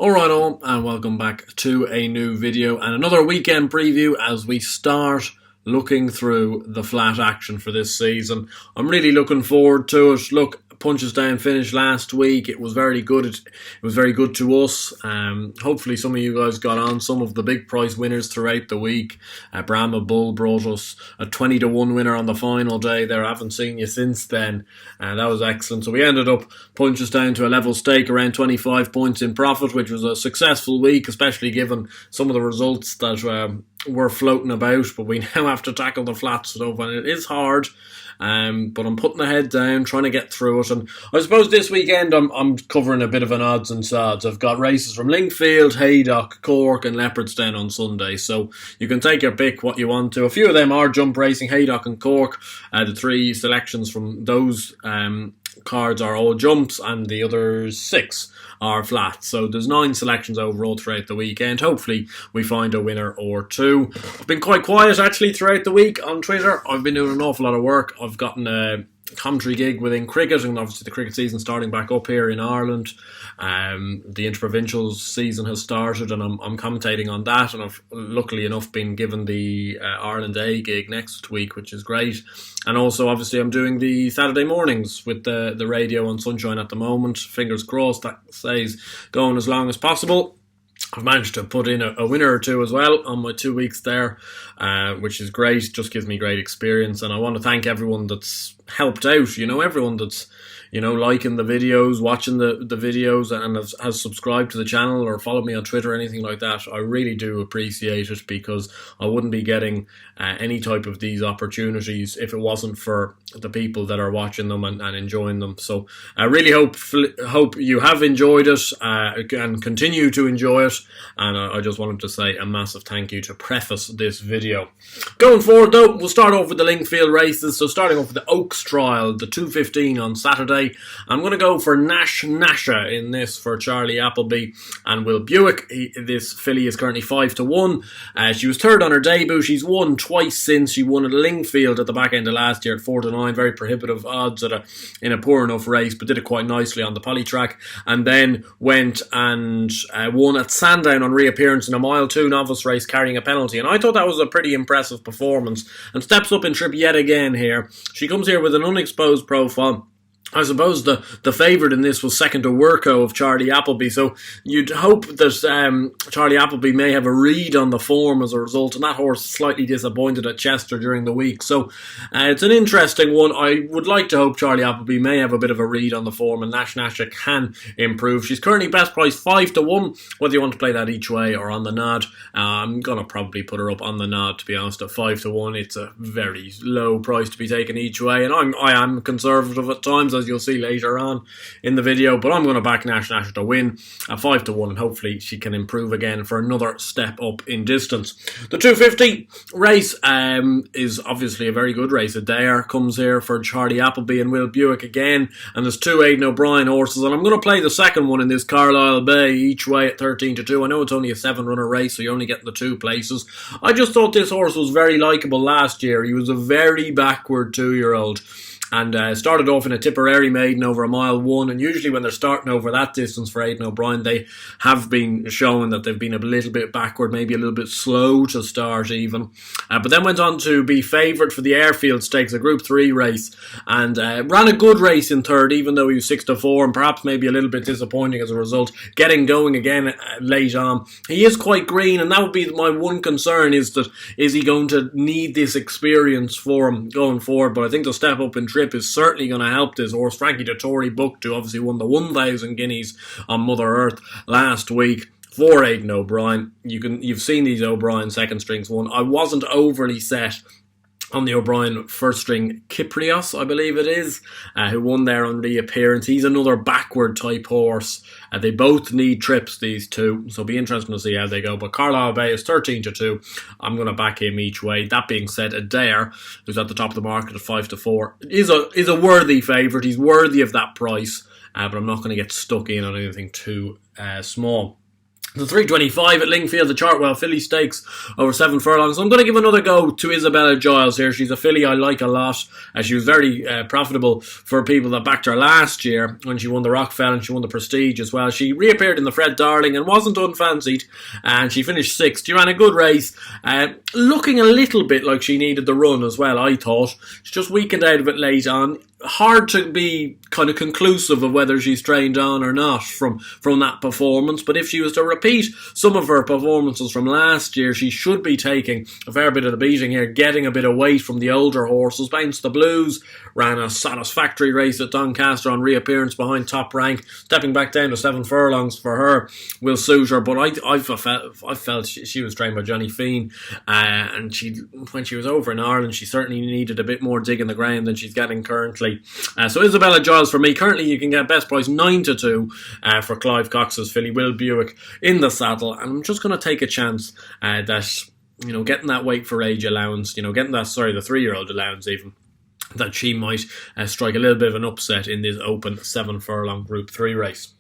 Alright all, and welcome back to a new video and another weekend preview as we start looking through the flat action for this season. I'm really looking forward to it. Look, Punchestown finished last week. It was very good. It was very good to us. Hopefully some of you guys got on some of the big prize winners throughout the week. Brahma Bull brought us a 20-1 winner on the final day there. I haven't seen you since then. That was excellent. So we ended up Punchestown to a level stake around 25 points in profit, which was a successful week, especially given some of the results that were floating about. But we now have to tackle the flat stuff, and it is hard. But I'm putting the head down, trying to get through it. And I suppose this weekend I'm covering a bit of an odds and sods. I've got races from Lingfield, Haydock, Cork and Leopardstown on Sunday. So you can take your pick what you want to. A few of them are jump racing, Haydock and Cork. The three selections from those cards are all jumps and the other 6 are flat. So there's 9 selections overall throughout the weekend. Hopefully we find a winner or two. I've been quite quiet actually throughout the week on Twitter. I've been doing an awful lot of work. I've gotten a commentary gig within cricket, and obviously the cricket season starting back up here in Ireland. The interprovincial season has started, and I'm commentating on that, and I've luckily enough been given the Ireland A gig next week, which is great. And also obviously I'm doing the Saturday mornings with the radio on Sunshine at the moment. Fingers crossed that stays going as long as possible. I've managed to put in a winner or two as well on my 2 weeks there, which is great. Just gives me great experience, and I want to thank everyone that's helped out. Everyone that's liking the videos, watching the videos, and has subscribed to the channel or followed me on Twitter or anything like that. I really do appreciate it, because I wouldn't be getting any type of these opportunities if it wasn't for the people that are watching them and enjoying them. So I really hope you have enjoyed it and continue to enjoy it. And I just wanted to say a massive thank you to preface this video. Going forward though, we'll start off with the Lingfield races. So starting off with the Oaks Trial, the 2:15 on Saturday. I'm going to go for Nash Nasha in this for Charlie Appleby and Will Buick. This filly is currently 5-1. She was third on her debut. She's won twice since. She won at Lingfield at the back end of last year at 4-9. Very prohibitive odds in a poor enough race, but did it quite nicely on the poly track. And then went and won at Sandown on reappearance in a mile 2 novice race carrying a penalty. And I thought that was a pretty impressive performance, and steps up in trip yet again here. She comes here with an unexposed profile. I suppose the favourite in this was second to Worko of Charlie Appleby, so you'd hope that Charlie Appleby may have a read on the form as a result, and that horse slightly disappointed at Chester during the week. So it's an interesting one. I would like to hope Charlie Appleby may have a bit of a read on the form, and Nash Nasha can improve. She's currently best priced 5-1, whether you want to play that each way or on the nod. I'm going to probably put her up on the nod, to be honest, at 5-1. It's a very low price to be taken each way, and I am conservative at times, as you'll see later on in the video, but I'm going to back Nash Nasha to win at 5-1, and hopefully she can improve again for another step up in distance. The 250 race is obviously a very good race. Adair comes here for Charlie Appleby and Will Buick again, and there's 2 Aidan O'Brien horses, and I'm going to play the second one in this, Carlisle Bay, each way at 13-2. I know it's only a 7-runner race, so you're only getting the 2 places. I just thought this horse was very likeable last year. He was a very backward 2-year-old. And started off in a Tipperary maiden over a mile 1. And usually when they're starting over that distance for Aidan O'Brien, they have been showing that they've been a little bit backward, maybe a little bit slow to start even. But then went on to be favoured for the Airfield Stakes, a Group 3 race. And ran a good race in third, even though he was 6-4, and perhaps maybe a little bit disappointing as a result. Getting going again late on. He is quite green, and that would be my one concern, is he going to need this experience for him going forward? But I think the step up in trip is certainly going to help this horse. Frankie Dettori booked, who obviously won the 1,000 guineas on Mother Earth last week for Aidan O'Brien. You've seen these O'Brien second strings won. I wasn't overly set on the O'Brien first string Kyprios, I believe it is, who won there on reappearance. He's another backward type horse. They both need trips, these two, so it'll be interesting to see how they go. But Carlisle Bay is 13-2. I'm going to back him each way. That being said, Adair, who's at the top of the market at 5-4, is a worthy favourite. He's worthy of that price, but I'm not going to get stuck in on anything too small. The 325 at Lingfield, the Chartwell Filly Stakes over 7 furlongs. I'm going to give another go to Isabella Giles here. She's a filly I like a lot. She was very profitable for people that backed her last year when she won the Rockfell and she won the Prestige as well. She reappeared in the Fred Darling and wasn't unfancied, and she finished 6th. She ran a good race, looking a little bit like she needed the run as well, I thought. She just weakened out of it late on. Hard to be kind of conclusive of whether she's trained on or not from that performance, but if she was to repeat some of her performances from last year, she should be taking a fair bit of the beating here, getting a bit of weight from the older horses. Bounce the Blues ran a satisfactory race at Doncaster on reappearance behind Top Rank. Stepping back down to 7 furlongs for her will suit her, but I felt she was trained by Johnny Feen, and when she was over in Ireland, she certainly needed a bit more dig in the ground than she's getting currently. So Isabella Giles for me. Currently you can get best price 9-2 for Clive Cox's filly Will Buick in the saddle, and I'm just going to take a chance that, getting that weight for age allowance, getting that, the 3-year-old allowance even, that she might strike a little bit of an upset in this open 7 furlong Group 3 race.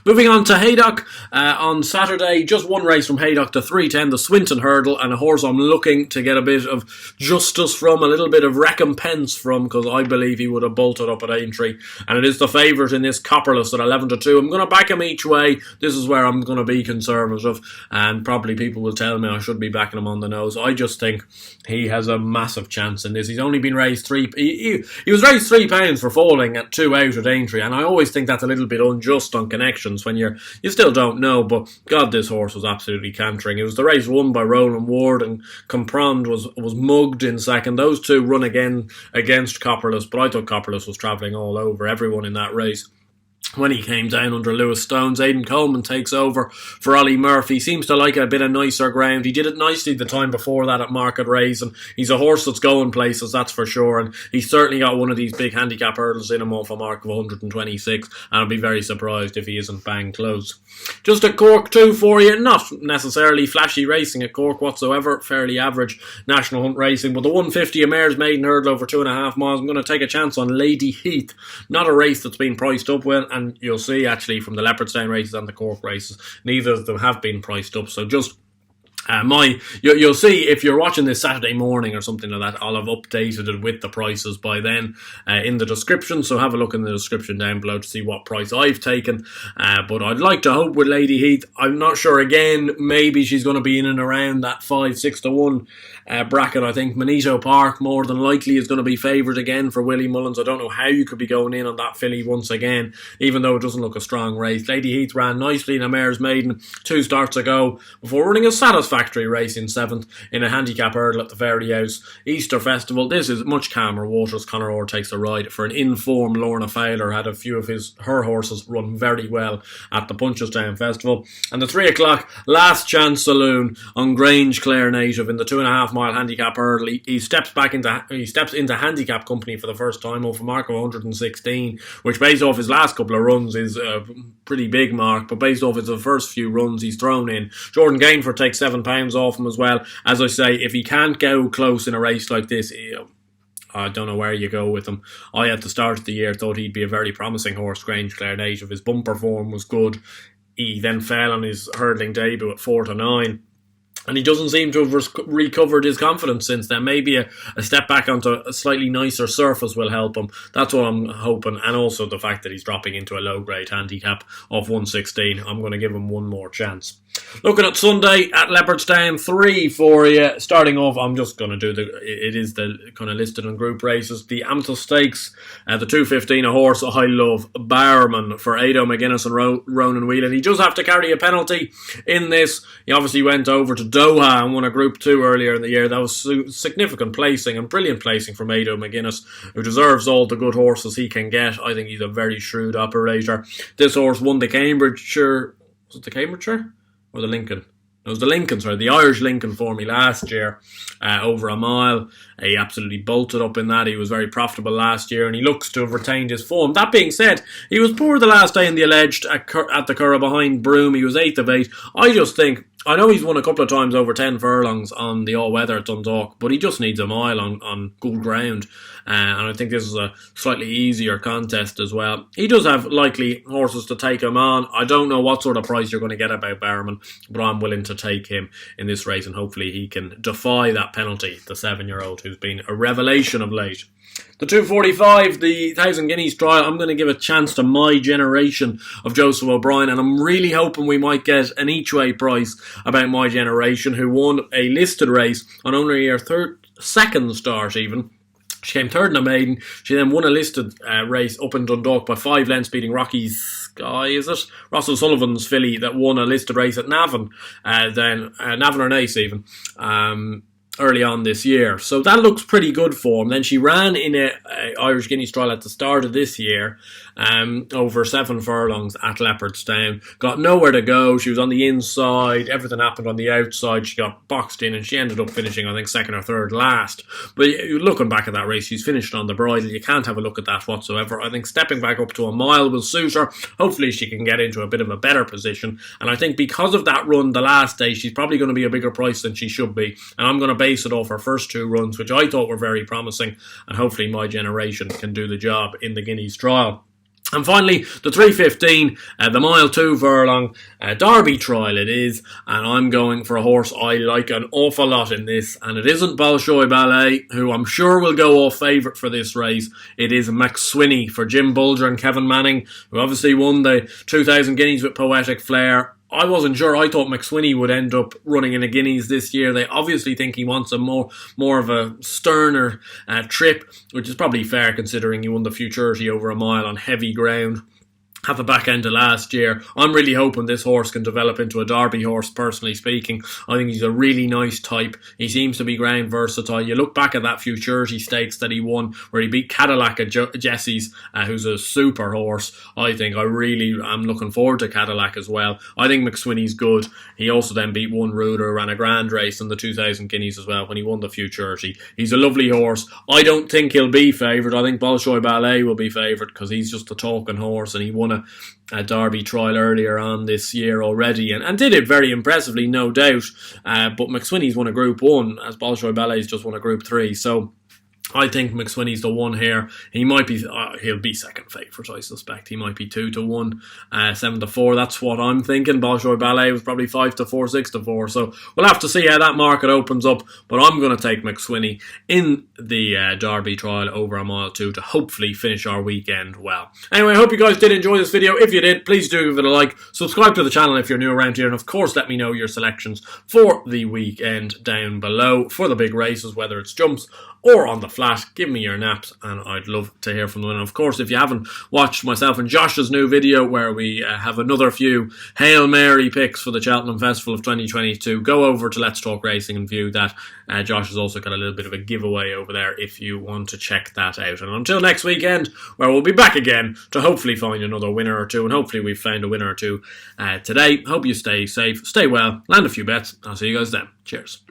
Moving on to Haydock on Saturday, just one race from Haydock, to 310, the Swinton Hurdle, and a horse I'm looking to get a bit of justice from, a little bit of recompense from, because I believe he would have bolted up at Aintree, and it is the favourite in this Copperless at 11-2. I'm going to back him each way. This is where I'm going to be conservative, and probably people will tell me I should be backing him on the nose. I just think he has a massive chance in this. He's only been raised he was raised £3 for falling at 2 out at Aintree, and I always think that's a little bit unjust on connections when you still don't know, but God, this horse was absolutely cantering. It was the race won by Roland Ward, and Comprond was mugged in second. Those two run again against Copperless, but I thought Copperless was travelling all over everyone in that race. When he came down under Lewis Stones, Aidan Coleman takes over for Ollie Murphy. Seems to like a bit of nicer ground. He did it nicely the time before that at Market Race, and he's a horse that's going places, that's for sure. And he's certainly got one of these big handicap hurdles in him off a mark of 126, and I'll be very surprised if he isn't bang close. Just at Cork 2 for you, not necessarily flashy racing at Cork whatsoever, fairly average national hunt racing, but the 150 a mare's maiden hurdle over 2.5 miles, I'm going to take a chance on Lady Heath. Not a race that's been priced up well, and you'll see actually from the Leopardstown races and the Cork races, neither of them have been priced up, so just you'll see if you're watching this Saturday morning or something like that, I'll have updated it with the prices by then in the description, so have a look in the description down below to see what price I've taken, but I'd like to hope with Lady Heath. I'm not sure, again, maybe she's going to be in and around that 5-6-1 bracket. I think Manito Park more than likely is going to be favoured again for Willie Mullins. I don't know how you could be going in on that filly once again, even though it doesn't look a strong race. Lady Heath ran nicely in a mare's maiden 2 starts ago before running a satisfactory race in 7th in a handicap hurdle at the Fairyhouse Easter Festival. This is much calmer waters. Conor Orr takes a ride for an in-form Lorna Fowler. Had a few of her horses run very well at the Punchestown Festival. And the 3 o'clock last chance saloon on Grangeclare Native in the 2.5 mile handicap hurdle. He steps into handicap company for the first time off a mark of 116, which based off his last couple of runs is a pretty big mark, but based off his first few runs he's thrown in. Jordan Gainford takes £7 off him as well. As I say, if he can't go close in a race like this, I don't know where you go with him. I, at the start of the year, thought he'd be a very promising horse, Grangeclare Native. His bumper form was good. He then fell on his hurdling debut at 4-9. And he doesn't seem to have recovered his confidence since then. Maybe a step back onto a slightly nicer surface will help him. That's what I'm hoping. And also the fact that he's dropping into a low-grade handicap of 116. I'm going to give him one more chance. Looking at Sunday at Leopardstown 3 for you. Starting off, I'm just going to do it is the kind of listed on group races. The Amethyst Stakes, the 215, a horse I love, Bowerman for Ado McGuinness and Ronan Whelan. He does have to carry a penalty in this. He obviously went over to Doha and won a Group 2 earlier in the year. That was significant placing and brilliant placing from Ado McGuinness, who deserves all the good horses he can get. I think he's a very shrewd operator. This horse won the Cambridgeshire... Was it the Cambridgeshire? Or the Lincoln? It was the Lincoln, sorry, the Irish Lincoln for me last year, over a mile. He absolutely bolted up in that. He was very profitable last year, and he looks to have retained his form. That being said, he was poor the last day in the Alleged at the Curragh behind Broome. He was 8th of 8. I just think I know he's won a couple of times over 10 furlongs on the all-weather at Dundalk, but he just needs a mile on good ground. And I think this is a slightly easier contest as well. He does have likely horses to take him on. I don't know what sort of price you're going to get about Bowerman, but I'm willing to take him in this race, and hopefully he can defy that penalty, the 7-year-old who's been a revelation of late. The 245, the 1,000 Guineas trial, I'm going to give a chance to My Generation of Joseph O'Brien, and I'm really hoping we might get an each-way price about My Generation, who won a listed race on only her second start even. She came third in a maiden. She then won a listed race up in Dundalk by 5 lengths, beating Rocky Sky, is it? Russell Sullivan's filly that won a listed race at Navan, Navan or Nace even. Early on this year. So that looks pretty good for him. Then she ran in a Irish Guineas trial at the start of this year, over 7 furlongs at Leopardstown. Got nowhere to go. She was on the inside. Everything happened on the outside. She got boxed in and she ended up finishing, I think, second or third last. But looking back at that race, she's finished on the bridle. You can't have a look at that whatsoever. I think stepping back up to a mile will suit her. Hopefully she can get into a bit of a better position. And I think because of that run the last day, she's probably going to be a bigger price than she should be. And I'm going to base it off her first 2 runs, which I thought were very promising, and hopefully My Generation can do the job in the Guineas trial. And finally, the 315, the mile 2 furlong Derby trial it is, and I'm going for a horse I like an awful lot in this, and it isn't Bolshoi Ballet, who I'm sure will go off favourite for this race. It is MacSwiney for Jim Bulger and Kevin Manning, who obviously won the 2,000 Guineas with Poetic Flair. I wasn't sure. I thought MacSwiney would end up running in a Guineas this year. They obviously think he wants a more of a sterner trip, which is probably fair considering he won the Futurity over a mile on heavy ground at the back end of last year. I'm really hoping this horse can develop into a Derby horse, personally speaking. I think he's a really nice type. He seems to be ground versatile. You look back at that Futurity Stakes that he won, where he beat Cadillac at Jesse's, who's a super horse. I really am looking forward to Cadillac as well. I think MacSwiney's good. He also then beat One Ruder, ran a grand race in the 2,000 Guineas as well when he won the Futurity. He's a lovely horse. I don't think he'll be favoured. I think Bolshoi Ballet will be favoured because he's just a talking horse, and he won a Derby trial earlier on this year already and did it very impressively, no doubt. But MacSwiney's won a Group 1, as Bolshoi Ballet's just won a Group 3. So I think MacSwiney's the one here. He might be, he'll be second favourite, I suspect. He might be 2-1, 7-4. That's what I'm thinking. Bolshoi Ballet was probably 5-4, 6-4. So we'll have to see how that market opens up. But I'm going to take MacSwiney in the Derby trial over a mile 2 to hopefully finish our weekend well. Anyway, I hope you guys did enjoy this video. If you did, please do give it a like. Subscribe to the channel if you're new around here. And of course, let me know your selections for the weekend down below for the big races, whether it's jumps or on the flat. Give me your naps and I'd love to hear from them. And of course, if you haven't watched myself and Josh's new video where we have another few Hail Mary picks for the Cheltenham Festival of 2022, go over to Let's Talk Racing and view that. Josh has also got a little bit of a giveaway over there if you want to check that out. And until next weekend, where we'll be back again to hopefully find another winner or two, and hopefully we've found a winner or two today. Hope you stay safe, stay well, land a few bets. I'll see you guys then. Cheers.